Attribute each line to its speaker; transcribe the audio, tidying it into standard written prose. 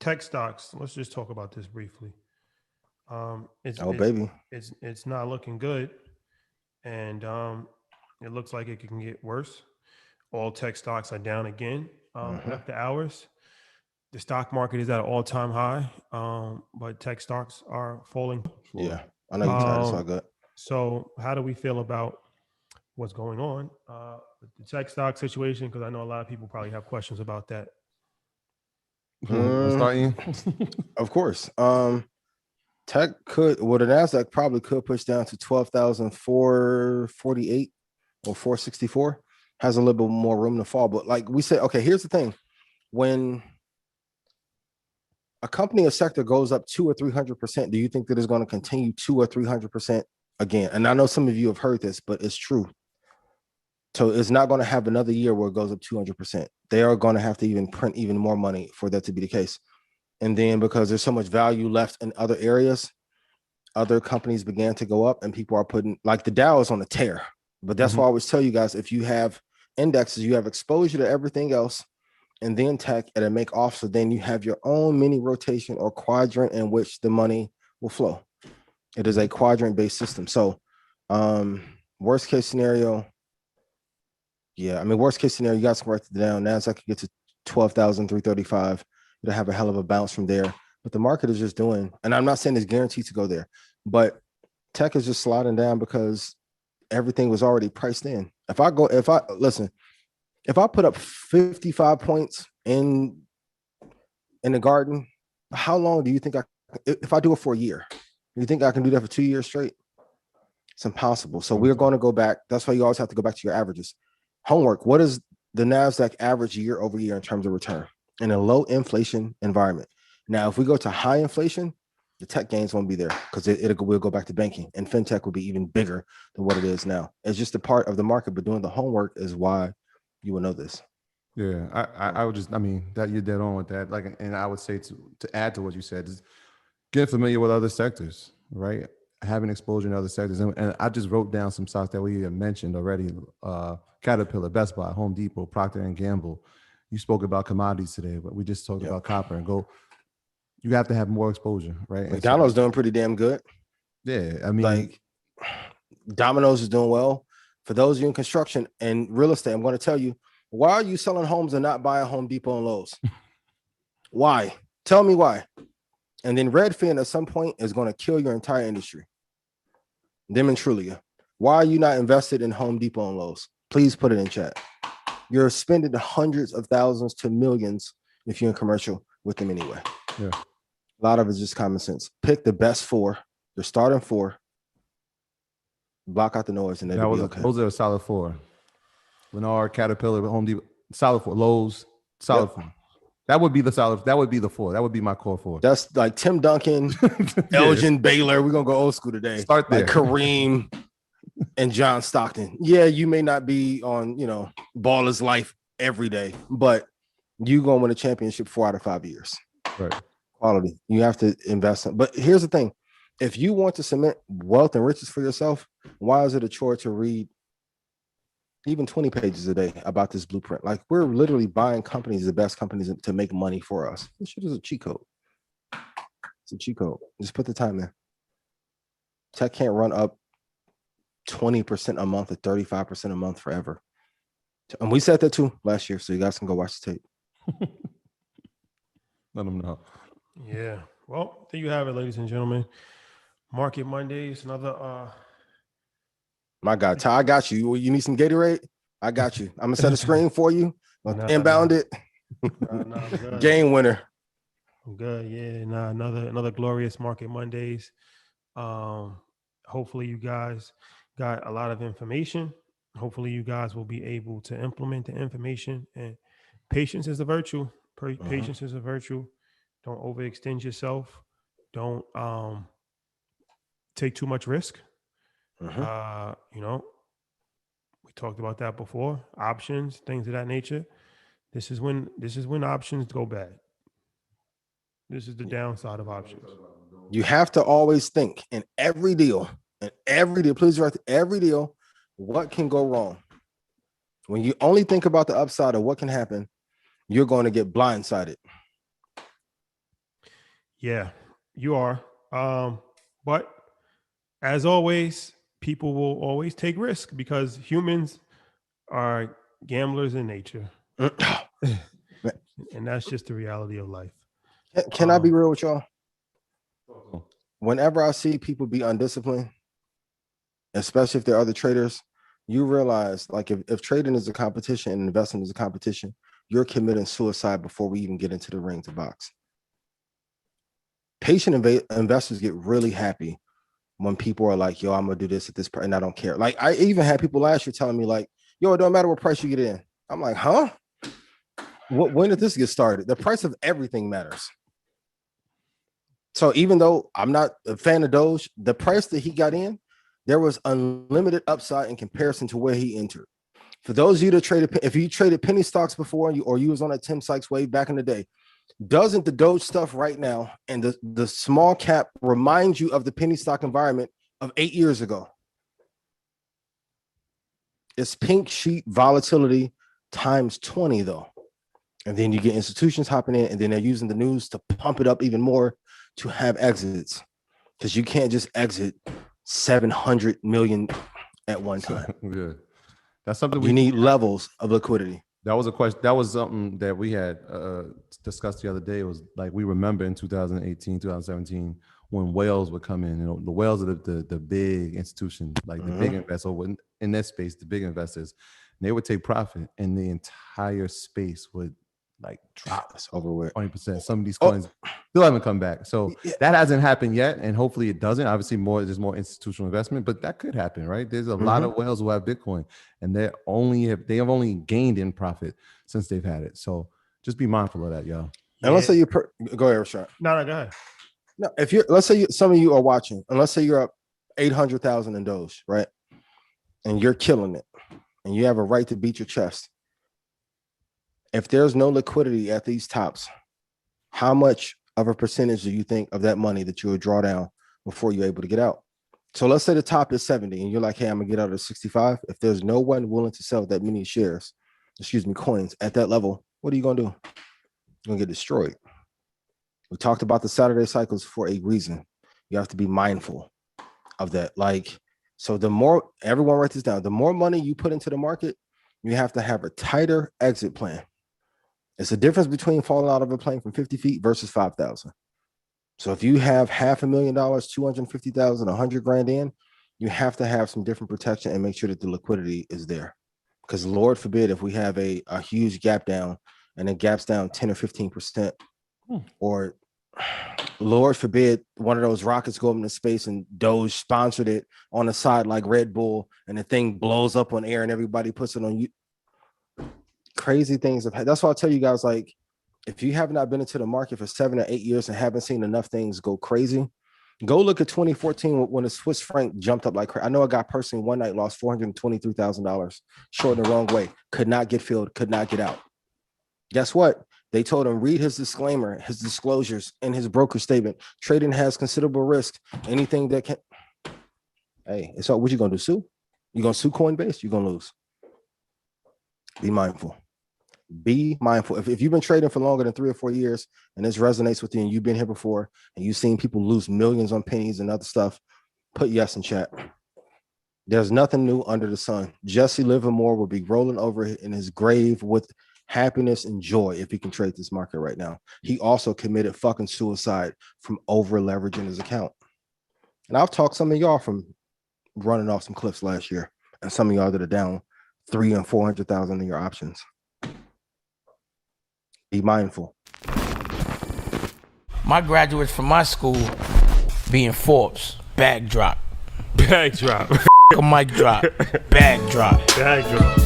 Speaker 1: tech stocks. Let's just talk about this briefly. It's
Speaker 2: Oh,
Speaker 1: it's
Speaker 2: baby.
Speaker 1: it's not looking good, and it looks like it can get worse. All tech stocks are down again
Speaker 2: Hmm.
Speaker 1: after hours. The stock market is at an all-time high, but tech stocks are falling.
Speaker 2: Yeah. I know you're tired. It's all
Speaker 1: Um,
Speaker 2: good.
Speaker 1: so, how do we feel about what's going on with the tech stock situation? Because I know a lot of people probably have questions about that.
Speaker 2: Mm,
Speaker 3: Starting.
Speaker 2: of course. Tech could, well, the Nasdaq probably could push down to 12,448 or 464. Has a little bit more room to fall. But like we said, okay, here's the thing. When a company or sector goes up 200 or 300%, do you think that it's going to continue 200 or 300% again? And I know some of you have heard this, but it's true. So it's not going to have another year where it goes up 200%. They are going to have to even print even more money for that to be the case. And then because there's so much value left in other areas, other companies began to go up and people are putting, like the Dow is on a tear. But that's why I always tell you guys, if you have indexes, you have exposure to everything else and then tech and then make off. So then you have your own mini rotation or quadrant in which the money will flow. It is a quadrant based system. So worst case scenario, yeah, I mean, worst case scenario, you guys can write it down. Nasdaq could get to 12,335. It'll have a hell of a bounce from there. But the market is just doing, and I'm not saying it's guaranteed to go there, but tech is just sliding down because everything was already priced in. If I put up 55 points in the garden, how long do you think if I do it for a year, do you think I can do that for 2 years straight? It's impossible. So we're going to go back. That's why you always have to go back to your averages. Homework. What is the NASDAQ average year over year in terms of return in a low inflation environment? Now, if we go to high inflation, the tech gains won't be there because we'll go back to banking and fintech will be even bigger than what it is now. It's just a part of the market, but doing the homework is why you will know this.
Speaker 3: Yeah, I would just, I mean, that you're dead on with that. Like, and I would say to add to what you said, is get familiar with other sectors, right? Having exposure in other sectors. And I just wrote down some stocks that we have mentioned already. Caterpillar, Best Buy, Home Depot, Procter and Gamble. You spoke about commodities today, but we just talked about copper and gold. You have to have more exposure, right?
Speaker 2: McDonald's doing pretty damn good.
Speaker 3: Yeah, I mean,
Speaker 2: like Domino's is doing well. For those of you in construction and real estate, I'm going to tell you, why are you selling homes and not buying Home Depot and Lowe's? Why? Tell me why. And then Redfin at some point is going to kill your entire industry. Them and Trulia. Why are you not invested in Home Depot and Lowe's? Please put it in chat. You're spending hundreds of thousands to millions if you're in commercial with them anyway.
Speaker 3: Yeah.
Speaker 2: A lot of it's just common sense. Pick the best four. You're starting four. Block out the noise and it'll be okay.
Speaker 3: Those are a solid four. Lennar, Caterpillar, Home Depot, solid four. Lowe's, solid four. That would be the solid. That would be the four. That would be my core four.
Speaker 2: That's like Tim Duncan, Elgin Baylor. We're gonna go old school today.
Speaker 3: Start there.
Speaker 2: Like Kareem and John Stockton. Yeah, you may not be on, ball is life every day, but you gonna win a championship 4 out of 5 years.
Speaker 3: Right.
Speaker 2: Quality. You have to invest in. But here's the thing: if you want to cement wealth and riches for yourself, why is it a chore to read even 20 pages a day about this blueprint? Like, we're literally buying companies, the best companies to make money for us. This shit is a cheat code. It's a cheat code. Just put the time in. Tech can't run up 20% a month or 35% a month forever. And we said that too last year, so you guys can go watch the tape.
Speaker 3: Let them know.
Speaker 1: Yeah. Well, there you have it, ladies and gentlemen. Market Mondays, another
Speaker 2: My God, Ty, I got you. You need some Gatorade? I got you. I'm gonna set a screen for you. Inbound it. Game winner.
Speaker 1: I'm good. Yeah. Another glorious Market Mondays. Hopefully you guys got a lot of information. Hopefully you guys will be able to implement the information. And patience is a virtue. Patience is a virtue. Don't overextend yourself. Don't take too much risk. We talked about that before. Options, things of that nature. This is when options go bad. This is the downside of options.
Speaker 2: You have to always think in every deal, please write every deal, what can go wrong? When you only think about the upside of what can happen, you're going to get blindsided.
Speaker 1: Yeah, you are. But as always, people will always take risk because humans are gamblers in nature, and that's just the reality of life.
Speaker 2: Can I be real with y'all? Whenever I see people be undisciplined, especially if they're other traders, you realize like if trading is a competition and investing is a competition, you're committing suicide before we even get into the ring to box. Patient investors get really happy when people are like, yo, I'm gonna do this at this price and I don't care. Like I even had people last year telling me like, yo, it don't matter what price you get in. I'm like, huh? When did this get started? The price of everything matters. So even though I'm not a fan of Doge, the price that he got in, there was unlimited upside in comparison to where he entered. For those of you that traded, if you traded penny stocks before or you was on that Tim Sykes wave back in the day, doesn't the Doge stuff right now and the small cap remind you of the penny stock environment of 8 years ago? It's pink sheet volatility times 20 though. And then you get institutions hopping in and then they're using the news to pump it up even more to have exits because you can't just exit 700 million at one time.
Speaker 3: Yeah, that's something
Speaker 2: You need levels of liquidity.
Speaker 3: That was a question. That was something that we had discussed the other day. It was like we remember in 2018, 2017 when whales would come in. You know, the whales are the big institutions, like the big investors in that space. The big investors, and they would take profit, and the entire space would like drop
Speaker 2: over with
Speaker 3: 20%. Some of these coins still haven't come back. So that hasn't happened yet, and hopefully it doesn't. Obviously, there's more institutional investment, but that could happen, right? There's a lot of whales who have Bitcoin, and they have only gained in profit since they've had it. So just be mindful of that, y'all.
Speaker 2: And let's say you go ahead, Rashad.
Speaker 1: No, go ahead.
Speaker 2: No, if you're let's say some of you are watching, and let's say you're up 800,000 in Doge, right? And you're killing it, and you have a right to beat your chest. If there's no liquidity at these tops, how much of a percentage do you think of that money that you would draw down before you're able to get out? So let's say the top is 70 and you're like, hey, I'm gonna get out at 65. If there's no one willing to sell that many coins at that level, what are you gonna do? You're gonna get destroyed. We talked about the Saturday cycles for a reason. You have to be mindful of that. Like, so the more, everyone write this down, the more money you put into the market, you have to have a tighter exit plan. It's a difference between falling out of a plane from 50 feet versus 5,000. So if you have $500,000, 250,000, 100 grand in, you have to have some different protection and make sure that the liquidity is there. Because Lord forbid, if we have a huge gap down and it gaps down 10 or 15%, or Lord forbid, one of those rockets go up into space and Doge sponsored it on the side like Red Bull and the thing blows up on air and everybody puts it on you. Crazy things have had. That's why I tell you guys, like, if you have not been into the market for 7 or 8 years and haven't seen enough things go crazy, go look at 2014 when the Swiss franc jumped up like crazy. I know a guy personally one night lost $423,000 short in the wrong way, could not get filled, could not get out. Guess what? They told him, read his disclaimer, his disclosures, and his broker statement. Trading has considerable risk. Anything that can, hey, it's all, what you gonna do, sue? You gonna sue Coinbase? You're gonna lose. Be mindful. Be mindful. If you've been trading for longer than 3 or 4 years and this resonates with you and you've been here before and you've seen people lose millions on pennies and other stuff, put yes in chat. There's nothing new under the sun. Jesse Livermore will be rolling over in his grave with happiness and joy if he can trade this market right now. He also committed fucking suicide from over leveraging his account. And I've talked some of y'all from running off some cliffs last year, and some of y'all that are down 300,000 and 400,000 in your options. Be mindful.
Speaker 4: My graduates from my school being Forbes, bag drop.
Speaker 1: Bag drop.
Speaker 4: A mic drop, bag drop.
Speaker 1: Bag drop.